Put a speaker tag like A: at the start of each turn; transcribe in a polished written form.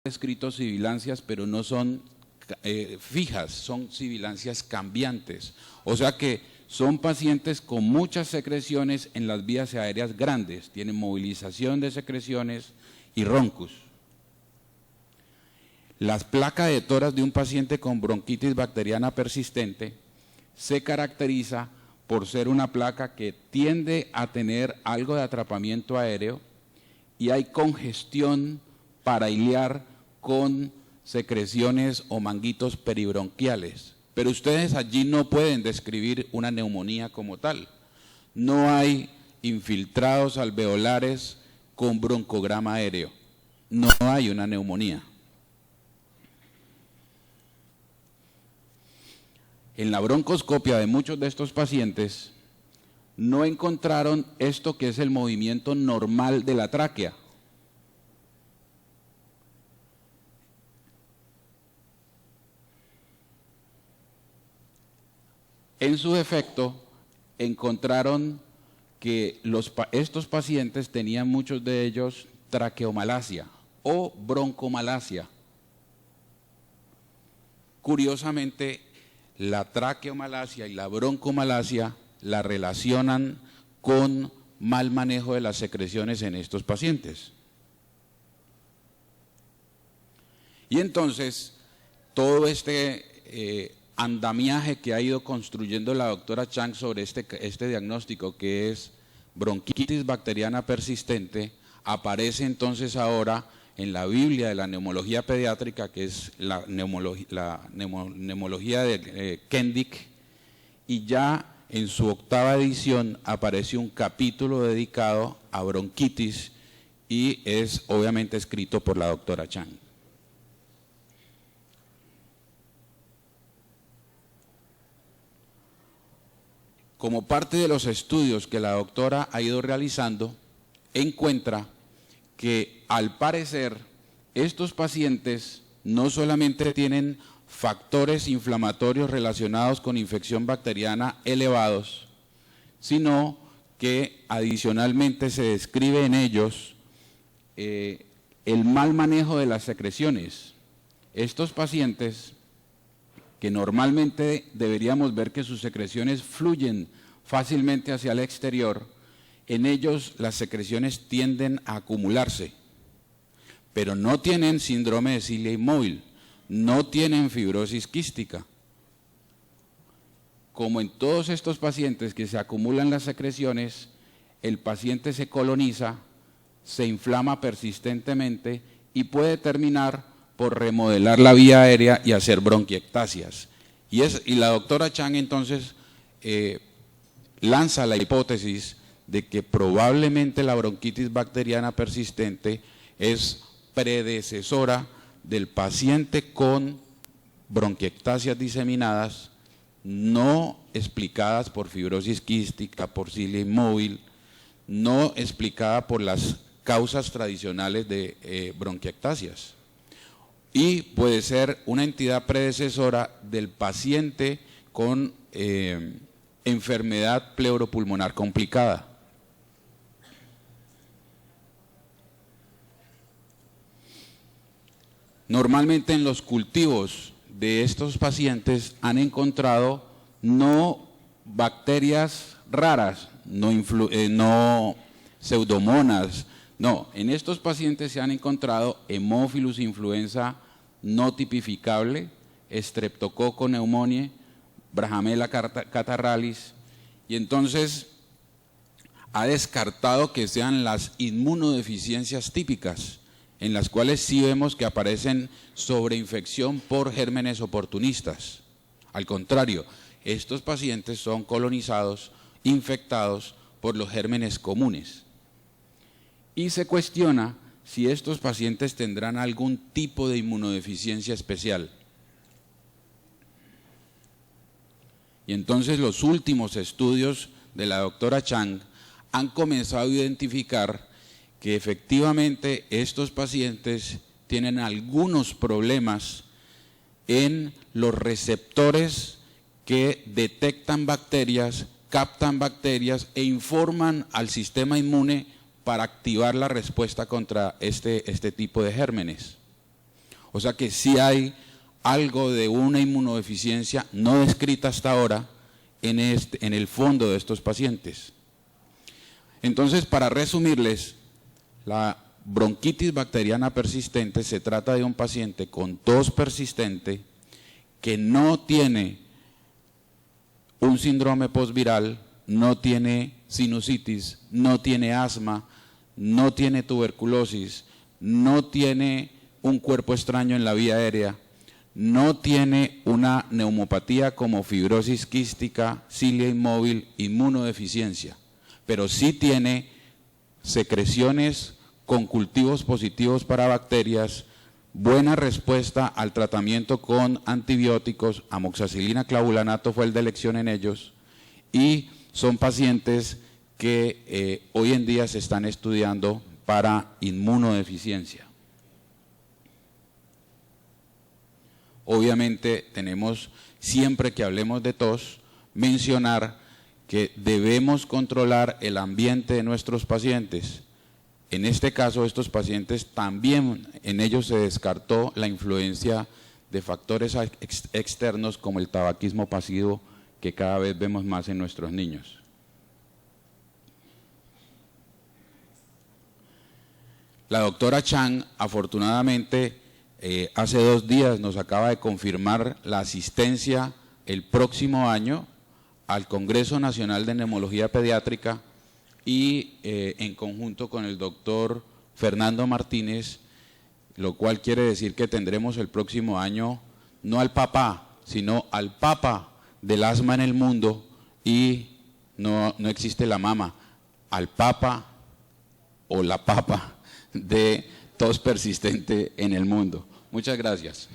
A: descrito sibilancias, pero no son fijas, son sibilancias cambiantes. O sea que son pacientes con muchas secreciones en las vías aéreas grandes, tienen movilización de secreciones y roncus. Las placas de tórax de un paciente con bronquitis bacteriana persistente se caracteriza por ser una placa que tiende a tener algo de atrapamiento aéreo y hay congestión parailiar con secreciones o manguitos peribronquiales. Pero ustedes allí no pueden describir una neumonía como tal. No hay infiltrados alveolares con broncograma aéreo. No hay una neumonía. En la broncoscopia de muchos de estos pacientes no encontraron esto que es el movimiento normal de la tráquea. En su defecto, encontraron que estos pacientes tenían muchos de ellos traqueomalacia o broncomalacia. Curiosamente, la traqueomalacia y la broncomalacia la relacionan con mal manejo de las secreciones en estos pacientes. Y entonces, todo este andamiaje que ha ido construyendo la doctora Chang sobre este diagnóstico, que es bronquitis bacteriana persistente, aparece entonces ahora en la Biblia de la neumología pediátrica, que es la neumología de Kendick, y ya en su 8ª edición aparece un capítulo dedicado a bronquitis y es obviamente escrito por la doctora Chang. Como parte de los estudios que la doctora ha ido realizando, encuentra que al parecer estos pacientes no solamente tienen factores inflamatorios relacionados con infección bacteriana elevados, sino que adicionalmente se describe en ellos el mal manejo de las secreciones. Estos pacientes, que normalmente deberíamos ver que sus secreciones fluyen fácilmente hacia el exterior, en ellos las secreciones tienden a acumularse, pero no tienen síndrome de cilia inmóvil, no tienen fibrosis quística. Como en todos estos pacientes que se acumulan las secreciones, el paciente se coloniza, se inflama persistentemente y puede terminar por remodelar la vía aérea y hacer bronquiectasias. Y la doctora Chang entonces lanza la hipótesis de que probablemente la bronquitis bacteriana persistente es predecesora del paciente con bronquiectasias diseminadas no explicadas por fibrosis quística, por cilia inmóvil, no explicada por las causas tradicionales de bronquiectasias. Y puede ser una entidad predecesora del paciente con enfermedad pleuropulmonar complicada. Normalmente en los cultivos de estos pacientes han encontrado no bacterias raras, no pseudomonas, no, en estos pacientes se han encontrado Haemophilus influenza no tipificable, Streptococcus pneumoniae, Brahamella catarrhalis, y entonces ha descartado que sean las inmunodeficiencias típicas, en las cuales sí vemos que aparecen sobreinfección por gérmenes oportunistas. Al contrario, estos pacientes son colonizados, infectados por los gérmenes comunes. Y se cuestiona si estos pacientes tendrán algún tipo de inmunodeficiencia especial. Y entonces los últimos estudios de la doctora Chang han comenzado a identificar que efectivamente estos pacientes tienen algunos problemas en los receptores que detectan bacterias, captan bacterias e informan al sistema inmune para activar la respuesta contra este tipo de gérmenes. O sea que sí hay algo de una inmunodeficiencia no descrita hasta ahora en el fondo de estos pacientes. Entonces, para resumirles, la bronquitis bacteriana persistente se trata de un paciente con tos persistente que no tiene un síndrome postviral, no tiene sinusitis, no tiene asma, no tiene tuberculosis, no tiene un cuerpo extraño en la vía aérea, no tiene una neumopatía como fibrosis quística, cilia inmóvil, inmunodeficiencia, pero sí tiene secreciones con cultivos positivos para bacterias, buena respuesta al tratamiento con antibióticos, amoxicilina, clavulanato fue el de elección en ellos, y son pacientes que hoy en día se están estudiando para inmunodeficiencia. Obviamente tenemos, siempre que hablemos de tos, mencionar que debemos controlar el ambiente de nuestros pacientes. En este caso, estos pacientes también, en ellos se descartó la influencia de factores externos como el tabaquismo pasivo, que cada vez vemos más en nuestros niños. La doctora Chang, afortunadamente, hace 2 días nos acaba de confirmar la asistencia el próximo año al Congreso Nacional de Neumología Pediátrica y en conjunto con el doctor Fernando Martínez, lo cual quiere decir que tendremos el próximo año no al papá, sino al papa del asma en el mundo, y no existe la mama, al papa o la papa de tos persistente en el mundo. Muchas gracias.